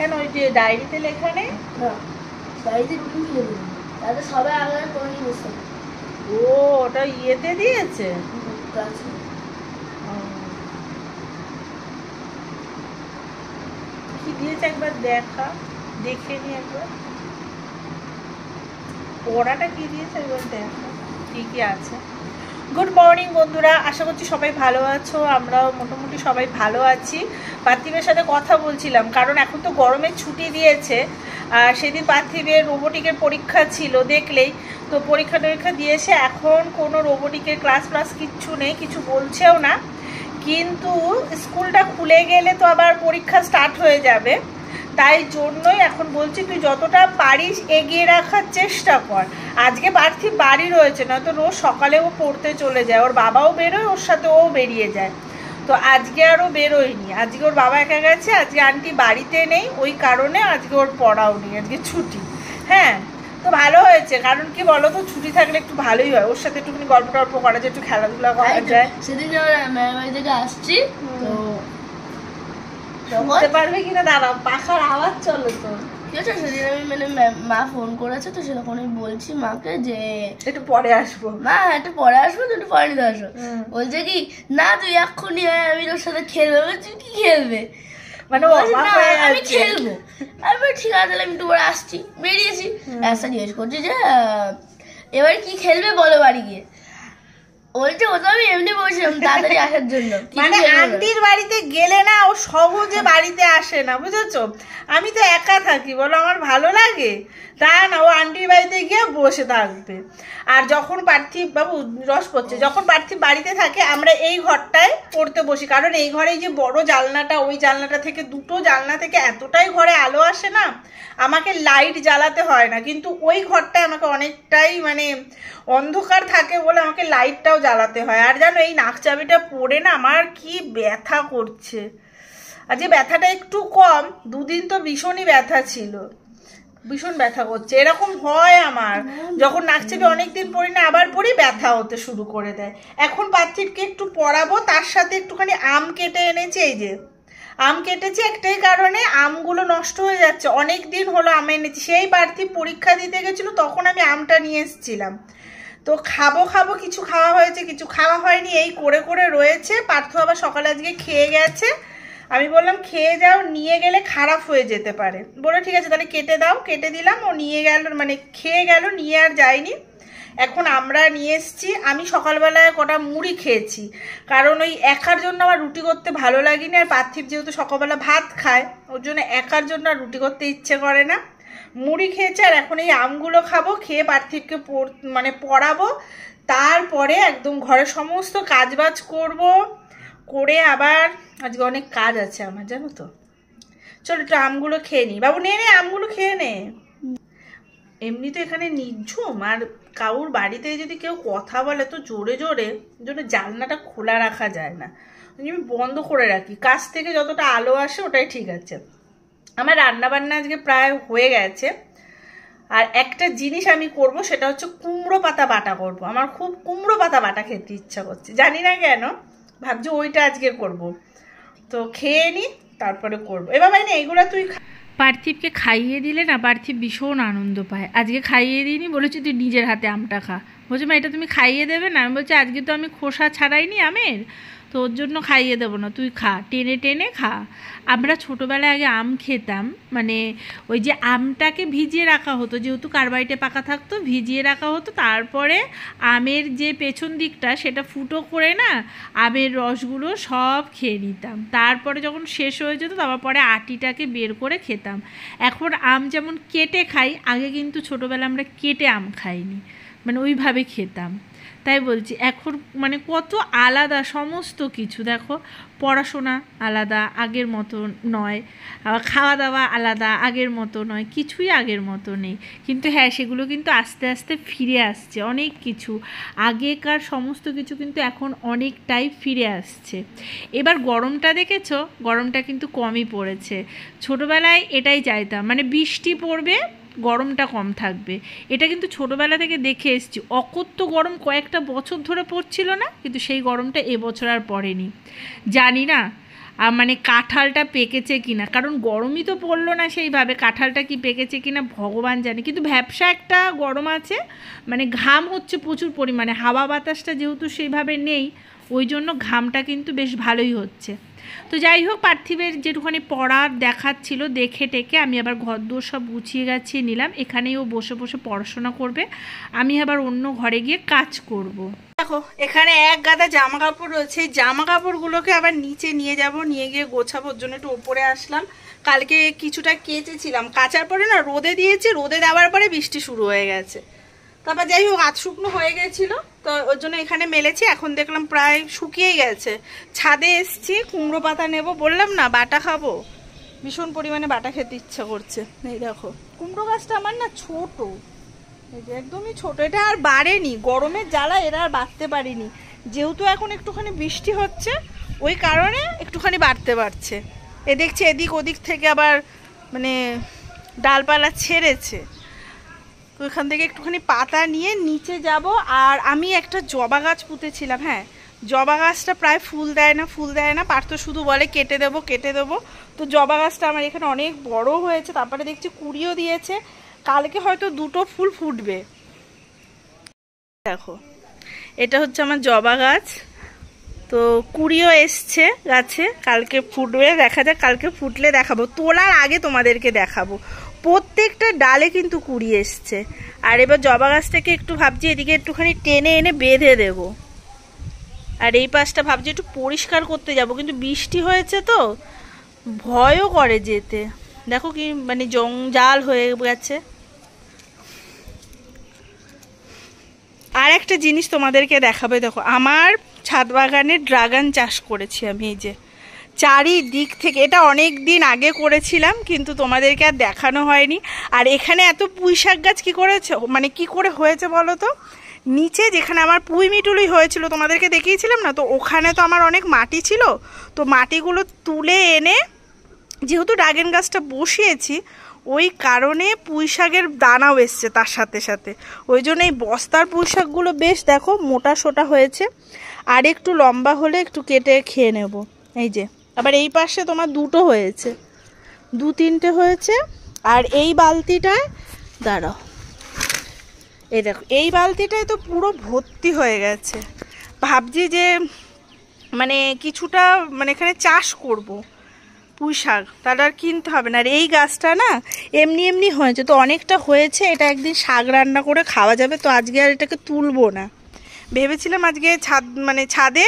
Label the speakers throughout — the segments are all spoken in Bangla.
Speaker 1: কেন ওই যে ডায়েরিতে লেখা নেই?
Speaker 2: না, ডায়েরিতে রুটিন লিখে দেবো, তাতে সবাই আলাদা করে নিয়ে বসতে হবে।
Speaker 1: ও, ওটা ইয়েতে দিয়েছে? কি দিয়েছে একবার দেখা, দেখে নি একবার। পড়াটা কি দিয়েছে একবার দেখা, কি কি আছে। গুড মর্নিং বন্ধুরা, আশা করছি সবাই ভালো আছো। আমরাও মোটামুটি সবাই ভালো আছি। পার্থিবের সাথে কথা বলছিলাম, কারণ এখন তো গরমের ছুটি দিয়েছে। আর সেদিন পার্থিবের রোবোটিকের পরীক্ষা ছিল, দেখলেই তো। পরীক্ষা টরীক্ষা দিয়েছে, এখন কোনো রোবোটিকের ক্লাস কিচ্ছু নেই, কিছু বলছেও না। কিন্তু স্কুলটা খুলে গেলে তো আবার পরীক্ষা স্টার্ট হয়ে যাবে। তাই জন্যই এখন বলছি তুই যতটা পারিস এগিয়ে রাখার চেষ্টা কর। আজকে পার্থিব বাড়ি রয়েছে, নয়তো রোজ সকালে ও পড়তে চলে যায়, ওর বাবাও বেরোয়, ওর সাথে ও বেরিয়ে যায়। তো আজকে আরও বেরোয়নি, আজকে ওর বাবা একা গেছে, আজকে আন্টি বাড়িতে নেই, ওই কারণে আজকে ওর পড়াও নেই, আজকে ছুটি। হ্যাঁ, তো ভালো হয়েছে, কারণ কি বলো তো, ছুটি থাকলে একটু ভালোই হয়, ওর সাথে একটুখানি গল্প টল্প করা যায়, একটু খেলাধুলা করা যায়।
Speaker 2: সেদিন ম্যামের বাড়ি থেকে আসছি তো
Speaker 1: বুঝতে পারবে কিনা দাঁড়াও, পাখার আওয়াজ চলো তো।
Speaker 2: ঠিক আছে, সেদিন আমি মানে মা ফোন করেছে, তো সেরকম আমি বলছি মাকে যে
Speaker 1: একটু পরে আসবো,
Speaker 2: মা একটু পরে আসবো, তো একটু পরে নিতে আসো। বলছে কি না তুই এক্ষুনি আয়, আমি তোর সাথে খেলবো। বলছি কি খেলবে?
Speaker 1: মানে
Speaker 2: আমি খেলবো। আমি ঠিক আছে, তাহলে আমি একটু পরে আসছি। বেরিয়েছি, রাস্তা জিজ্ঞেস করছি যে এবার কি খেলবে বলো বাড়ি গিয়ে। বলছে ও তো আমি এমনি বলছিলাম তাড়াতাড়ি আসার জন্য।
Speaker 1: মানে আন্টির বাড়িতে গেলে না ও সহজে বাড়িতে আসে না, বুঝেছো? আমি তো একা থাকি, বলো আমার ভালো লাগে? তা না, ও আন্টির বাড়িতে গিয়ে বসে থাকবে। আর যখন পার্থিব বাবু রস পড়ছে, যখন পার্থিব বাড়িতে থাকে আমরা এই ঘরটায় পড়তে বসি, কারণ এই ঘরে যে বড় জানলাটা, ওই জানলাটা থেকে, দুটো জানলা থেকে এতটাই ঘরে আলো আসে না, আমাকে লাইট জ্বালাতে হয় না। কিন্তু ওই ঘরটায় আমাকে অনেকটাই মানে অন্ধকার থাকে বলে আমাকে লাইটটাও জ্বালাতে হয়। আর জানো, এই নাক চাবিটা পরে না আমার কি ব্যথা করছে। আর যে ব্যথাটা একটু কম, দুদিন তো ভীষণই ব্যথা ছিল, ভীষণ ব্যথা করছে। এরকম হয় আমার, যখন নাক চাবি অনেকদিন পরি না, আবার পরি ব্যথা হতে শুরু করে দেয়। এখন পার্থিবকে একটু পড়াবো, তার সাথে একটুখানি আম কেটে এনেছি। এই যে আম কেটেছি একটাই কারণে, আমগুলো নষ্ট হয়ে যাচ্ছে, অনেক দিন হলো আম এনেছি। সেই পার্থিব পরীক্ষা দিতে গেছিলো, তখন আমি আমটা নিয়ে এসেছিলাম। তো খাবো খাবো, কিছু খাওয়া হয়েছে, কিছু খাওয়া হয়নি, এই করে করে রয়েছে। পার্থ আবার সকালে আজকে খেয়ে গেছে, আমি বললাম খেয়ে যাও, নিয়ে গেলে খারাপ হয়ে যেতে পারে। বলে ঠিক আছে তাহলে কেটে দাও, কেটে দিলাম। ও নিয়ে গেল, মানে খেয়ে গেল, নিয়ে আর যায়নি। এখন আমরা নিয়ে এসছি। আমি সকালবেলায় কটা মুড়ি খেয়েছি, কারণ ওই একার জন্য আমার রুটি করতে ভালো লাগেনি। আর পার্থিব যেহেতু সকালবেলা ভাত খায়, ওর জন্য একার জন্য আর রুটি করতে ইচ্ছে করে না। মুড়ি খেয়েছে, আর এখন এই আমগুলো খাবো, খেয়ে পার্থিবকে মানে পড়াবো। তারপরে একদম ঘরের সমস্ত কাজবাজ করব, করে আবার আজকে অনেক কাজ আছে আমার, জানো তো। চলো একটু আমগুলো খেয়ে নি। বাবু নে নে, আমগুলো খেয়ে নে। এমনি তো এখানে নিঝুম, আর কাউর বাড়িতে যদি কেউ কথা বলে তো জোরে জোরে, জন্য জানলাটা খোলা রাখা যায় না, আমি বন্ধ করে রাখি। কাছ থেকে যতটা আলো আসে ওটাই ঠিক আছে। আমার রান্নাবান্না আজকে প্রায় হয়ে গেছে। আর একটা জিনিস আমি করব, সেটা হচ্ছে কুমড়ো পাতা বাটা করব। আমার খুব কুমড়ো পাতা বাটা খেতে ইচ্ছা করছে, জানি না কেন, ভাবছি ওইটা আজকে করব। তো খেয়ে নি, তারপরে করবো। এবার ভাই না, এগুলো তুই পার্থিবকে খাইয়ে দিলে না, পার্থিব ভীষণ আনন্দ পায়। আজকে খাইয়ে দিইনি, বলেছি তুই নিজের হাতে আমটা খা। বলছে মা এটা তুমি খাইয়ে দেবে না? আমি বলছি আজকে তো আমি খোসা ছাড়াইনি আমের, তো ওর জন্য খাইয়ে দেবো না, তুই খা, টেনে টেনে খা। আমরা ছোটোবেলায় আগে আম খেতাম, মানে ওই যে আমটাকে ভিজিয়ে রাখা হতো, যেহেতু কার্বাইটে পাকা থাকতো, ভিজিয়ে রাখা হতো। তারপরে আমের যে পেছন দিকটা সেটা ফুটো করে না, আমের রসগুলো সব খেয়ে নিতাম। তারপরে যখন শেষ হয়ে যেত, তারপরে আটিটাকে বের করে খেতাম। এখন আম যেমন কেটে খাই, আগে কিন্তু ছোটোবেলা আমরা কেটে আম খাইনি, মানে ওইভাবে খেতাম। তাই বলছি এখন মানে কত আলাদা সমস্ত কিছু। দেখো, পড়াশোনা আলাদা, আগের মতো নয়, খাওয়া দাওয়া আলাদা, আগের মতো নয়, কিছুই আগের মতো নেই। কিন্তু হ্যাঁ, সেগুলো কিন্তু আস্তে আস্তে ফিরে আসছে, অনেক কিছু আগেকার সমস্ত কিছু কিন্তু এখন অনেকটাই ফিরে আসছে। এবার গরমটা দেখেছো, গরমটা কিন্তু কমই পড়েছে। ছোটোবেলায় এটাই চাইতাম, মানে বৃষ্টি পড়বে, গরমটা কম থাকবে, এটা কিন্তু ছোটোবেলা থেকে দেখে এসেছি। অকথ্য গরম কয়েকটা বছর ধরে পড়ছিল না, কিন্তু সেই গরমটা এবছর আর পড়েনি, জানি না। আর মানে কাঁঠালটা পেকেছে কিনা, কারণ গরমই তো পড়লো না সেইভাবে, কাঁঠালটা কি পেকেছে কিনা ভগবান জানে। কিন্তু ভ্যাপসা একটা গরম আছে, মানে ঘাম হচ্ছে প্রচুর পরিমাণে, হাওয়া বাতাসটা যেহেতু সেইভাবে নেই ওই জন্য ঘামটা কিন্তু বেশ ভালোই হচ্ছে। তো যাই হোক, পার্থিবের যেটুখানি পড়ার দেখার ছিল দেখে টেকে আমি আবার ঘরদোর সব গুছিয়ে গাছিয়ে নিলাম। এখানেই ও বসে বসে পড়াশোনা করবে, আমি আবার অন্য ঘরে গিয়ে কাজ করব। দেখো এখানে এক গাদা জামা কাপড় রয়েছে, জামা কাপড়গুলোকে আবার নিচে নিয়ে যাব, নিয়ে গিয়ে গোছাবো। ওর জন্য একটু ওপরে আসলাম। কালকে কিছুটা কেচেছিলাম, কাচার পরে না রোদে দিয়েছি, রোদে দেওয়ার পরে বৃষ্টি শুরু হয়ে গেছে। তারপর যাই হোক আধ শুকনো হয়ে গেছিলো, তো ওর জন্য এখানে মেলেছি। এখন দেখলাম প্রায় শুকিয়েই গেছে। ছাদে এসছি, কুমড়ো পাতা নেব, বললাম না বাটা খাবো, ভীষণ পরিমাণে বাটা খেতে ইচ্ছা করছে। এই দেখো কুমড়ো গাছটা আমার না ছোট, এই যে একদমই ছোট, এটা আর বাড়েনি, গরমের জ্বালা এরা আর বাড়তে পারিনি। যেহেতু এখন একটুখানি বৃষ্টি হচ্ছে ওই কারণে একটুখানি বাড়তে পারছে। এ দেখছি এদিক ওদিক থেকে আবার মানে ডালপালা ছেড়েছে, তো এখান থেকে একটুখানি পাতা নিয়ে নিচে যাব। আর আমি একটা জবা গাছ পুঁতেছিলাম, হ্যাঁ জবা গাছটা প্রায় ফুল দেয় না, পার্থ শুধু বলে কেটে দেবো। তো জবা গাছটা আমার এখানে অনেক বড় হয়েছে, তারপরে দেখছি কুড়িও দিয়েছে, কালকে হয়তো 2টো ফুল ফুটবে। দেখো এটা হচ্ছে আমার জবা গাছ, তো কুড়িও এসছে গাছে, কালকে ফুটবে, দেখা যাক কালকে ফুটলে দেখাবো, তোলার আগে তোমাদেরকে দেখাবো। প্রত্যেকটা ডালে কিন্তু কুড়ি এসছে। আর এবার জবা গাছটাকে একটু ভাবছি এদিকে একটুখানি টেনে এনে বেঁধে দেব। আর এই পাশটা ভাবছি একটু পরিষ্কার করতে যাব, কিন্তু বৃষ্টি হয়েছে তো ভয়ও করে যেতে। দেখো কি মানে জঞ্জাল হয়ে গেছে। আর একটা জিনিস তোমাদেরকে দেখাবে, দেখো আমার ছাদ বাগানে ড্রাগন চাষ করেছি আমি, এই যে চারিদিক থেকে। এটা অনেক দিন আগে করেছিলাম কিন্তু তোমাদেরকে আর দেখানো হয়নি। আর এখানে এত পুঁই শাক গাছ কী করেছে, মানে কি করে হয়েছে বলো তো, নিচে যেখানে আমার পুঁই মিটুলি হয়েছিল তোমাদেরকে দেখিয়েছিলাম না, তো ওখানে তো আমার অনেক মাটি ছিল, তো মাটিগুলো তুলে এনে যেহেতু ড্রাগন গাছটা বসিয়েছি ওই কারণে পুঁই শাকের দানাও এসছে তার সাথে সাথে। ওই জন্য এই বস্তার পুঁই শাকগুলো বেশ দেখো মোটা সোটা হয়েছে, আর একটু লম্বা হলে একটু কেটে খেয়ে নেব। এই যে আবার এই পাশে তোমার 2টো হয়েছে, 2-3টে হয়েছে। আর এই বালতিটায় দাঁড়াও, এই দেখো এই বালতিটায় তো পুরো ভর্তি হয়ে গেছে। ভাবছি যে মানে কিছুটা মানে এখানে চাষ করব পুঁই শাক, তাহলে আর কিনতে হবে না। আর এই গাছটা না এমনি হয়েছে, তো অনেকটা হয়েছে, এটা একদিন শাক রান্না করে খাওয়া যাবে। তো আজকে আর এটাকে তুলবো না, ভেবেছিলাম আজকে ছাদে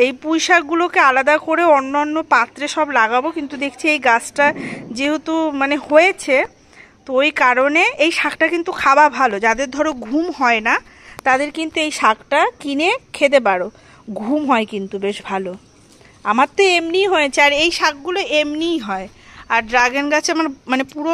Speaker 1: এই পুঁই শাকগুলোকে আলাদা করে অন্য পাত্রে সব লাগাবো, কিন্তু দেখছি এই গাছটা যেহেতু মানে হয়েছে তো ওই কারণে এই শাকটা কিন্তু খাওয়া ভালো, যাদের ধরো ঘুম হয় না তাদের কিন্তু এই শাকটা কিনে খেতে পারো, ঘুম হয় কিন্তু বেশ ভালো। আমার তো এমনিই হয়েছে, আর এই শাকগুলো এমনিই হয়। আর ড্রাগন গাছে আমার মানে পুরো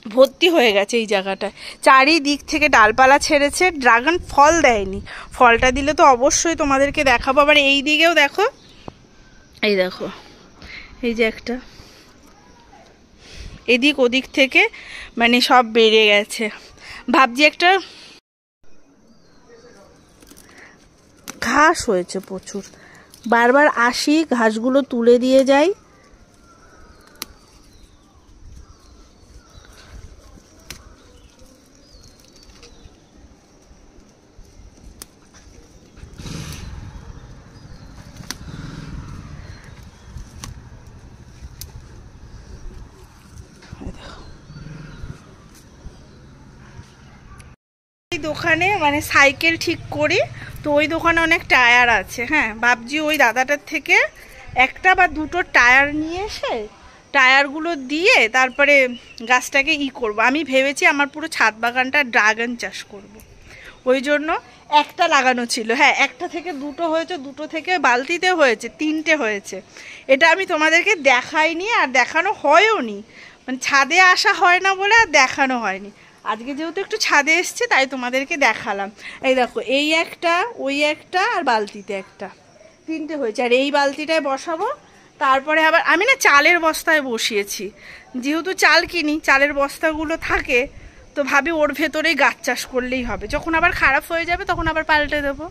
Speaker 1: ভর্তি হয়ে গেছে এই জায়গাটায়, চারিদিক থেকে ডালপালা ছেড়েছে। ড্রাগন ফল দেয়নি, ফলটা দিলে তো অবশ্যই তোমাদেরকে দেখাবো। আবার এই দিকেও দেখো, এই দেখো এই যে একটা এদিক ওদিক থেকে মানে সব বেড়ে গেছে। ভাবছি একটা ঘাস হয়েছে প্রচুর, বারবার আসি ঘাসগুলো তুলে দিয়ে যাই। দোকানে মানে সাইকেল ঠিক করি, তো ওই দোকানে অনেক টায়ার আছে। হ্যাঁ ভাবছি ওই দাদাটার থেকে 1টা বা 2টো টায়ার নিয়ে এসে টায়ারগুলো দিয়ে তারপরে গাছটাকে করব। আমি ভেবেছি আমার পুরো ছাদ বাগানটা ড্রাগন চাষ করব, ওই জন্য 1টা লাগানো ছিল। হ্যাঁ 1টা থেকে 2টো হয়েছে, 2টো থেকে বালতিতে হয়েছে, 3টে হয়েছে। এটা আমি তোমাদেরকে দেখাইনি আর দেখানো হয়ও নি, মানে ছাদে আসা হয় না বলে আর দেখানো হয়নি। আজকে যেহেতু একটু ছাদে এসছে তাই তোমাদেরকে দেখালাম। এই দেখো এই একটা, ওই একটা, আর বালতিতে একটা, 3টে হয়েছে। আর এই বালতিটায় বসাবো। তারপরে আবার আমি না চালের বস্তায় বসিয়েছি, যেহেতু চাল কিনি, চালের বস্তাগুলো থাকে, তো ভাবি ওর ভেতরেই গাছ চাষ করলেই হবে, যখন আবার খারাপ হয়ে যাবে তখন আবার পাল্টে দেবো।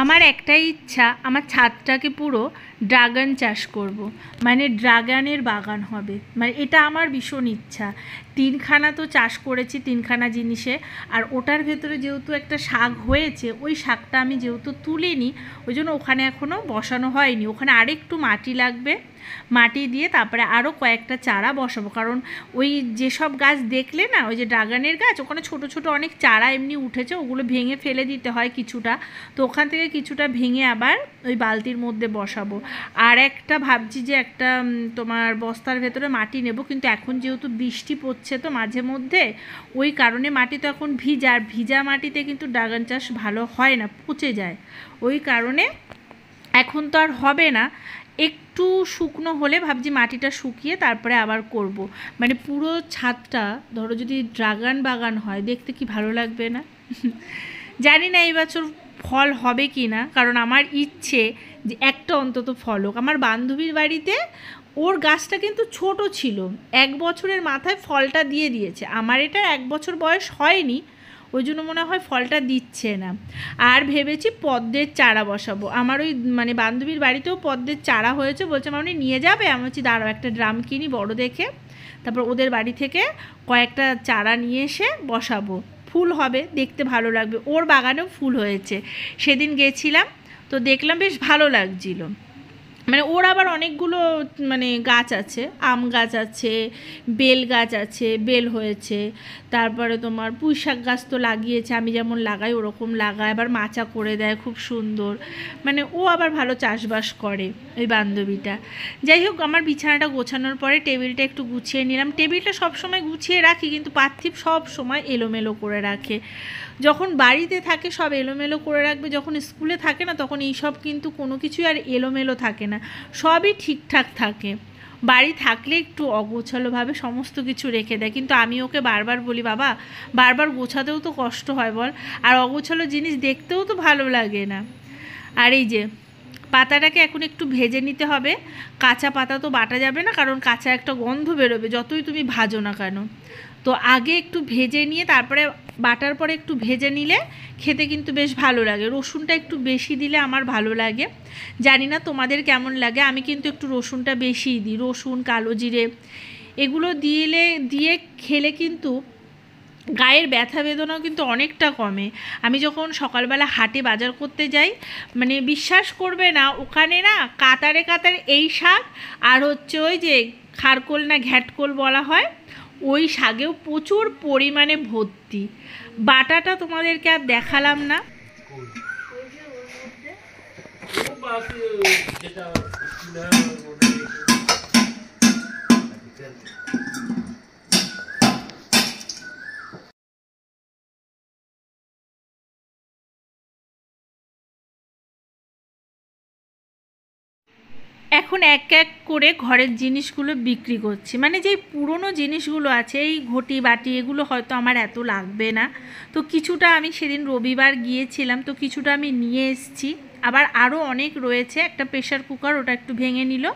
Speaker 1: আমার একটাই ইচ্ছা, আমার ছাদটাকে পুরো ড্রাগন চাষ করব, মানে ড্রাগনের বাগান হবে, মানে এটা আমার ভীষণ ইচ্ছা। 3খানা তো চাষ করেছি, 3খানা জিনিসে, আর ওটার ভেতরে যেহেতু একটা শাক হয়েছে, ওই শাকটা আমি যেহেতু তুলিনি, ওই জন্য ওখানে এখনও বসানো হয়নি। ওখানে আরেকটু মাটি লাগবে, মাটি দিয়ে তারপরে আরও কয়েকটা চারা বসাবো। কারণ ওই যেসব গাছ দেখলে না, ওই যে ড্রাগনের গাছ, ওখানে ছোট ছোট অনেক চারা এমনি উঠেছে, ওগুলো ভেঙে ফেলে দিতে হয় কিছুটা, তো ওখান থেকে কিছুটা ভেঙে আবার ওই বালতির মধ্যে বসাবো। আর একটা ভাবছি যে একটা তোমার বস্তার ভেতরে মাটি নেব, কিন্তু এখন যেহেতু বৃষ্টি পড়ছে তো মাঝে মধ্যে, ওই কারণে মাটি তো এখন ভিজা, আর ভিজা মাটিতে কিন্তু ড্রাগন চাষ ভালো হয় না, পচে যায়। ওই কারণে এখন তো আর হবে না, একটু শুকনো হলে ভাবছি মাটিটা শুকিয়ে তারপরে আবার করব। মানে পুরো ছাদটা ধরো যদি ড্রাগন বাগান হয়, দেখতে কি ভালো লাগবে না? জানি না এই বছর ফল হবে কি না, কারণ আমার ইচ্ছে যে একটা অন্তত ফল হোক। আমার বান্ধবীর বাড়িতে ওর গাছটা কিন্তু ছোট ছিল, 1 বছরের মাথায় ফলটা দিয়ে দিয়েছে। আমার এটা 1 বছর বয়স হয়নি, ওই জন্য মনে হয় ফলটা দিচ্ছে না। আর ভেবেছি পদ্মের চারা বসাবো। আমার ওই মানে বান্ধবীর বাড়িতেও পদ্মের চারা হয়েছে, বলছে মামনি নিয়ে যাবে? আমি বলছি দাঁড়াও, একটা ড্রাম কিনি বড় দেখে, তারপর ওদের বাড়ি থেকে কয়েকটা চারা নিয়ে এসে বসাবো, ফুল হবে, দেখতে ভালো লাগবে। ওর বাগানেও ফুল হয়েছে, সেদিন গেছিলাম তো দেখলাম বেশ ভালো লাগছিল। মানে ওর আবার অনেকগুলো মানে গাছ আছে, আম গাছ আছে, বেল গাছ আছে, বেল হয়েছে, তারপরে তোমার পুঁই শাক গাছ তো লাগিয়েছে, আমি যেমন লাগাই ওরকম লাগায়, আবার মাচা করে দেয় খুব সুন্দর। মানে ও আবার ভালো চাষবাস করে ওই বান্ধবীটা। যাই হোক, আমার বিছানাটা গোছানোর পরে টেবিলটা একটু গুছিয়ে নিলাম। টেবিলটা সবসময় গুছিয়ে রাখি, কিন্তু পার্থিব সব সময় এলোমেলো করে রাখে। যখন বাড়িতে থাকে সব এলোমেলো করে রাখবে, যখন স্কুলে থাকে না তখন এইসব কিন্তু কোনো কিছুই আর এলোমেলো থাকে না, সবই ঠিকঠাক থাকে। বাড়ি থাকলে একটু অগোছালোভাবে সমস্ত কিছু রেখে দেয়, কিন্তু আমি ওকে বারবার বলি, বাবা বারবার গোছাতেও তো কষ্ট হয় বল, আর অগোছালো জিনিস দেখতেও তো ভালো লাগে না। আর এই যে পাতাটাকে এখন একটু ভেজে নিতে হবে, কাঁচা পাতা তো বাটা যাবে না, কারণ কাঁচা একটা গন্ধ বেরোবে যতই তুমি ভাজো না কেন। তো আগে একটু ভেজে নিয়ে তারপরে বাটার পরে একটু ভেজে নিলে খেতে কিন্তু বেশ ভালো লাগে। রসুনটা একটু বেশি দিলে আমার ভালো লাগে, জানি না তোমাদের কেমন লাগে। আমি কিন্তু একটু রসুনটা বেশিই দিই, রসুন, কালো জিরে এগুলো দিয়ে খেলে কিন্তু গায়ের ব্যথা বেদনাও কিন্তু অনেকটা কমে। আমি যখন সকালবেলা হাটে বাজার করতে যাই, মানে বিশ্বাস করবে না, ওখানে না কাতারে কাতারে এই শাক আর হচ্ছে ওই যে খারকোল না ঘ্যাটকোল বলা হয়, ওই শাকেও প্রচুর পরিমাণে ভর্তি। বাটাটা তোমাদেরকে আর দেখালাম না। এখন এক এক করে ঘরের জিনিসগুলো বিক্রি করছি, মানে যেই পুরনো জিনিসগুলো আছে, এই ঘটি বাটি এগুলো হয়তো আমার এত লাগবে না, তো কিছুটা আমি সেদিন রবিবার গিয়েছিলাম তো কিছুটা আমি নিয়ে এসেছি। আবার আরও অনেক রয়েছে, একটা প্রেশার কুকার, ওটা একটু ভেঙে নিল,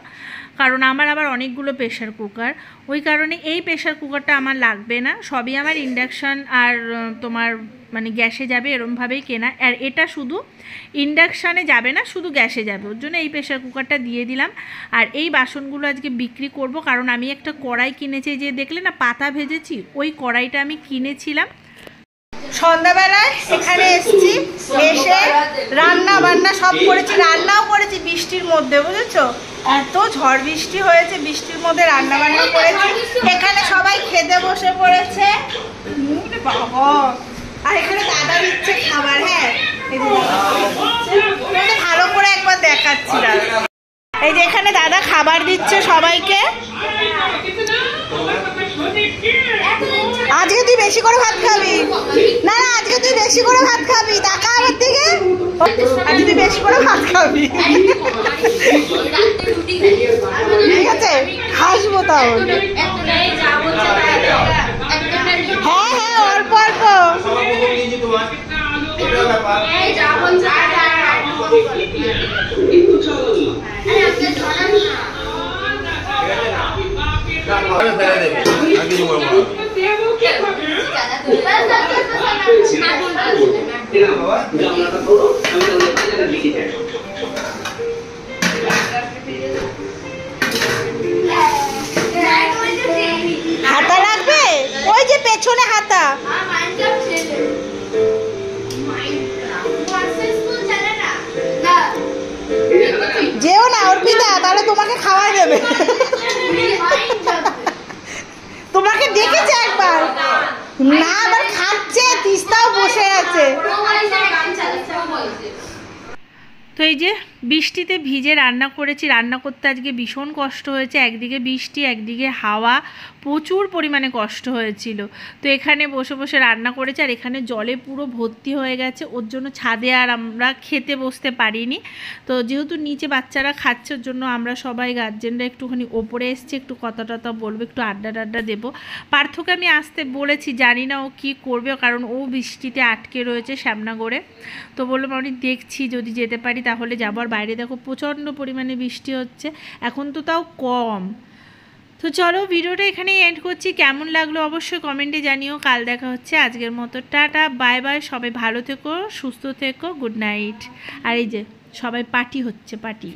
Speaker 1: কারণ আমার আবার অনেকগুলো প্রেশার কুকার, ওই কারণে এই প্রেশার কুকারটা আমার লাগবে না, সবই আমার ইন্ডাকশান আর তোমার মানে গ্যাসে যাবে এরমভাবেই কেনা। আর এটা শুধু ইন্ডাকশানে যাবে না, শুধু গ্যাসে যাবে, ওর জন্য এই প্রেশার কুকারটা দিয়ে দিলাম। আর এই বাসনগুলো আজকে বিক্রি করব, কারণ আমি একটা কড়াই কিনেছি, যে দেখলে না পাতা ভেজেছি, ওই কড়াইটা আমি কিনেছিলাম। সন্ধ্যাবেলায় এখানে এসেছি, এসে রান্না বান্না সব করেছি, রান্নাও করেছি বৃষ্টির মধ্যে, বুঝেছো? এত ঝড় বৃষ্টি হয়েছে, বৃষ্টির মধ্যে রান্না বান্না করেছি। এখানে সবাই খেতে বসে পড়েছে, বাবা। আর এখানে দাদা দিচ্ছে খাবার, হ্যাঁ ভালো করে একবার দেখাচ্ছি দাদা। এই যে এখানে দাদা খাবার দিচ্ছে সবাইকে। আজকে তুই বেশি করে ভাত খাবি না, না আজকে তুই বেশি করে ভাত খাবি, টাকা আমার দিকে, আজকে তুই বেশি করে ভাত খাবি, ঠিক আছে? হাসবো তাহলে। হ্যাঁ হ্যাঁ, অল্প অল্প। হাতা লাগবে, ওই যে পেছনে হাতা। যেও না অর্পিতা, তাহলে তোমাকে খাওয়াই দেবে। তোমাকে দেখেছে একবার, না আবার খাচ্ছে, তিস্তাও বসে আছে। তো এই যে বৃষ্টিতে ভিজে রান্না করেছি, রান্না করতে আজকে ভীষণ কষ্ট হয়েছে। একদিকে বৃষ্টি, একদিকে হাওয়া, প্রচুর পরিমাণে কষ্ট হয়েছিল। তো এখানে বসে বসে রান্না করেছি, আর এখানে জলে পুরো ভর্তি হয়ে গেছে, ওর জন্য ছাদে আর আমরা খেতে বসতে পারিনি। তো যেহেতু নিচে বাচ্চারা খাচ্ছে, ওর জন্য আমরা সবাই গার্জেনরা একটুখানি ওপরে এসছি, একটু কথা টথা বলবো, একটু আড্ডা টাড্ডা দেবো। পার্থকে আমি আসতে বলেছি, জানি না ও কী করবে, কারণ ও বৃষ্টিতে আটকে রয়েছে শ্যামনগরে। তো বললাম আমি দেখছি যদি যেতে পারি তাহলে যাবো। আর বাইরে দেখো প্রচণ্ড পরিমাণে বৃষ্টি হচ্ছে, এখন তো তাও কম। তো চলো ভিডিওটা এখানেই এন্ড করছি, কেমন লাগলো অবশ্যই কমেন্টে জানিও। কাল দেখা হচ্ছে, আজকের মতো টাটা বাই বাই, সবাই ভালো থেকো, সুস্থ থেকো, গুড নাইট। আর এই যে সবাই পার্টি হচ্ছে, পার্টি।